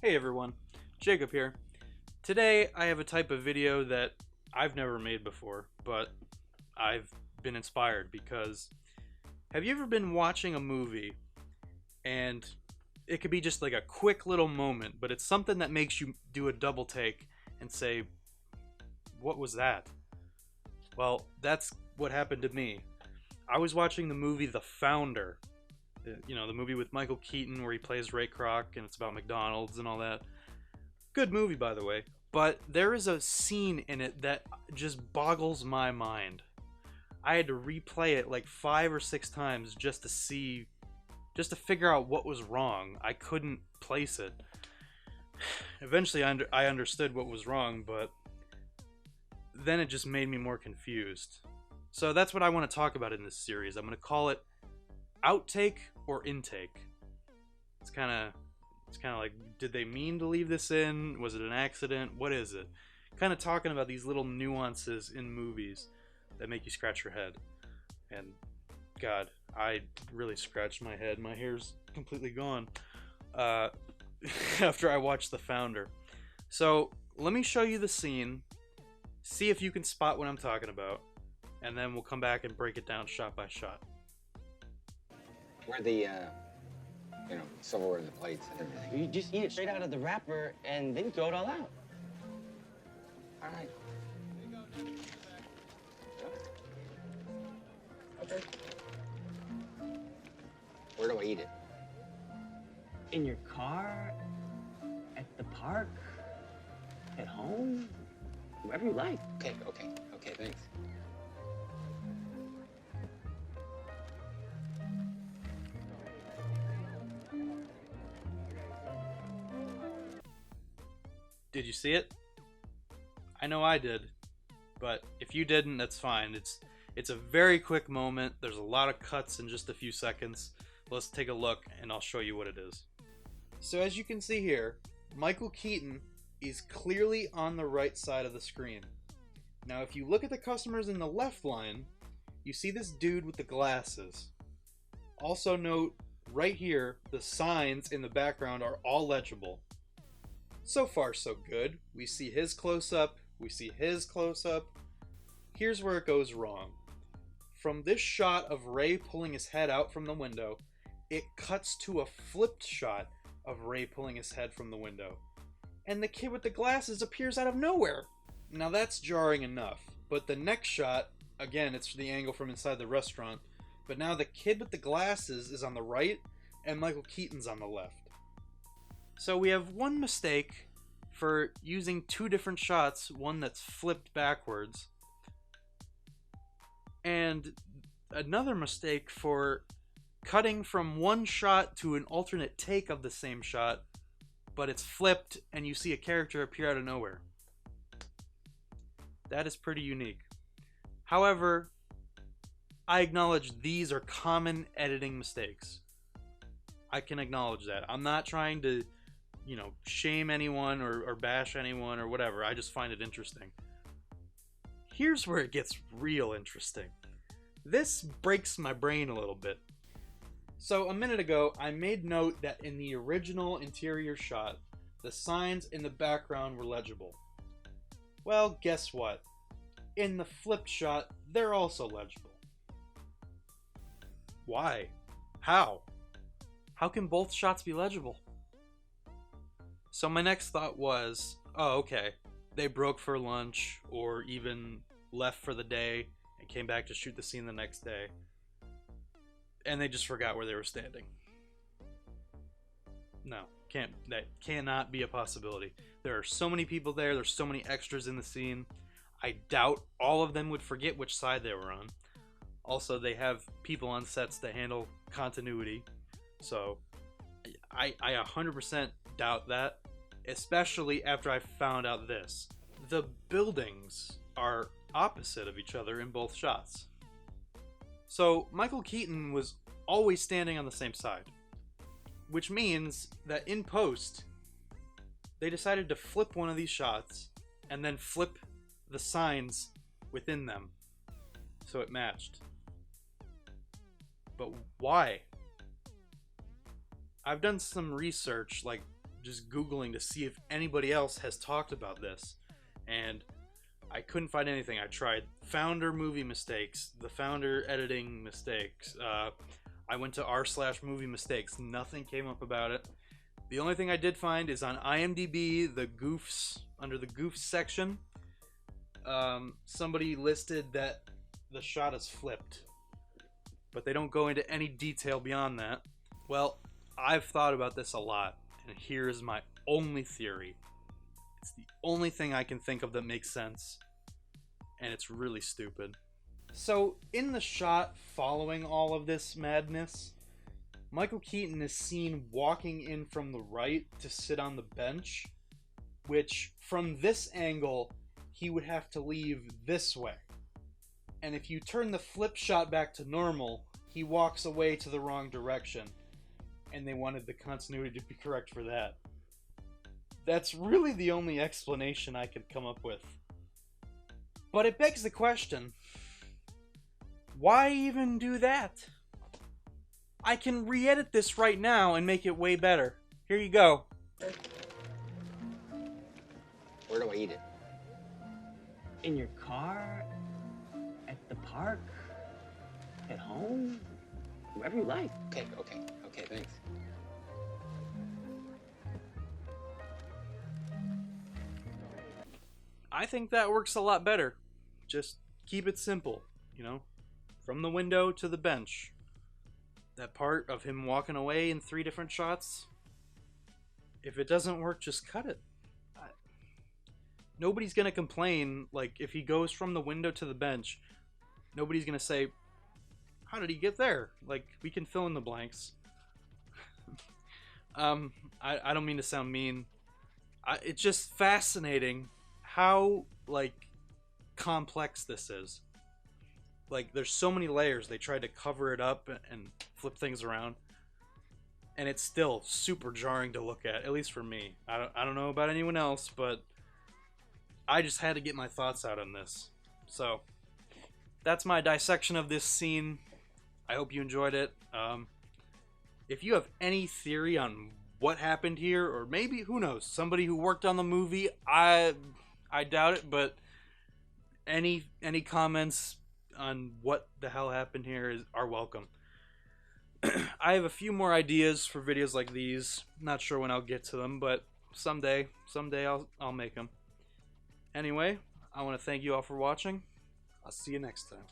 Hey everyone, Jacob here. Today I have a type of video that I've never made before, but I've been inspired because have you ever been watching a movie and it could be just like a quick little moment, but it's something that makes you do a double take and say, what was that? Well, that's what happened to me. I was watching the movie The Founder, the movie with Michael Keaton where he plays Ray Kroc and it's about McDonald's and all that. Good movie, by the way. But there is a scene in it that just boggles my mind. I had to replay it like 5 or 6 times just to figure out what was wrong. I couldn't place it. Eventually, I understood what was wrong, but then it just made me more confused. So that's what I want to talk about in this series. I'm going to call it Outtake or Intake. It's kind of like, did they mean to leave this in? Was it an accident? What is it? Kind of talking about these little nuances in movies that make you scratch your head. And God, I really scratched my head. My hair's completely gone after I watched The Founder. So let me show you the scene. See if you can spot what I'm talking about. And then we'll come back and break it down shot by shot. Where the, silverware and the plates and everything. You just eat it straight out of the wrapper and then throw it all out. All right. Okay. Where do I eat it? In your car, at the park, at home, wherever you like. Okay, thanks. Did you see it? I know I did, but if you didn't, that's fine. It's a very quick moment. There's a lot of cuts in just a few seconds. Let's take a look and I'll show you what it is. So as you can see here, Michael Keaton is clearly on the right side of the screen. Now if you look at the customers in the left line, you see this dude with the glasses. Also note, right here, the signs in the background are all legible. So far, so good. We see his close-up, we see his close-up. Here's where it goes wrong. From this shot of Ray pulling his head out from the window, it cuts to a flipped shot of Ray pulling his head from the window. And the kid with the glasses appears out of nowhere. Now that's jarring enough, but the next shot, again, it's the angle from inside the restaurant, but now the kid with the glasses is on the right, and Michael Keaton's on the left. So we have one mistake for using two different shots, one that's flipped backwards, and another mistake for cutting from one shot to an alternate take of the same shot, but it's flipped and you see a character appear out of nowhere. That is pretty unique. However, I acknowledge these are common editing mistakes. I can acknowledge that. I'm not trying to shame anyone or bash anyone or whatever. I just find it interesting. Here's where it gets real interesting. This breaks my brain a little bit. So a minute ago, I made note that in the original interior shot, the signs in the background were legible. Well, guess what? In the flipped shot, they're also legible. Why? How? How can both shots be legible? So my next thought was, oh, okay, they broke for lunch or even left for the day and came back to shoot the scene the next day. And they just forgot where they were standing. No, that cannot be a possibility. There are so many people there, there's so many extras in the scene. I doubt all of them would forget which side they were on. Also, they have people on sets that handle continuity. So I 100% doubt that, especially after I found out this. The buildings are opposite of each other in both shots. So Michael Keaton was always standing on the same side, which means that in post, they decided to flip one of these shots and then flip the signs within them so it matched. But why? I've done some research, like just Googling to see if anybody else has talked about this, and I couldn't find anything. I tried founder movie mistakes, the founder editing mistakes. I went to r/movie mistakes. Nothing came up about it. The only thing I did find is on IMDb, the goofs, under the goofs section, somebody listed that the shot is flipped, but they don't go into any detail beyond that. Well, I've thought about this a lot, and here's my only theory. It's the only thing I can think of that makes sense, and it's really stupid. So, in the shot following all of this madness, Michael Keaton is seen walking in from the right to sit on the bench, which, from this angle, he would have to leave this way. And if you turn the flip shot back to normal, he walks away to the wrong direction. And they wanted the continuity to be correct for that. That's really the only explanation I could come up with. But it begs the question, why even do that? I can re-edit this right now and make it way better. Here you go. Where do I eat it? In your car, at the park, at home, wherever you like. Okay, thanks. I think that works a lot better. Just keep it simple, you know? From the window to the bench. That part of him walking away in 3 different shots, if it doesn't work, just cut it. Nobody's gonna complain, like, if he goes from the window to the bench, nobody's gonna say, how did he get there? Like, we can fill in the blanks. I don't mean to sound mean. It's just fascinating how, like, complex this is. Like, there's so many layers. They tried to cover it up and flip things around, and it's still super jarring to look at least for me. I don't know about anyone else, but I just had to get my thoughts out on this. So that's my dissection of this scene. I hope you enjoyed it. If you have any theory on what happened here, or maybe, who knows, somebody who worked on the movie, I doubt it, but any comments on what the hell happened here are welcome. I have a few more ideas for videos like these. Not sure when I'll get to them, but someday I'll make them. Anyway, I want to thank you all for watching. I'll see you next time.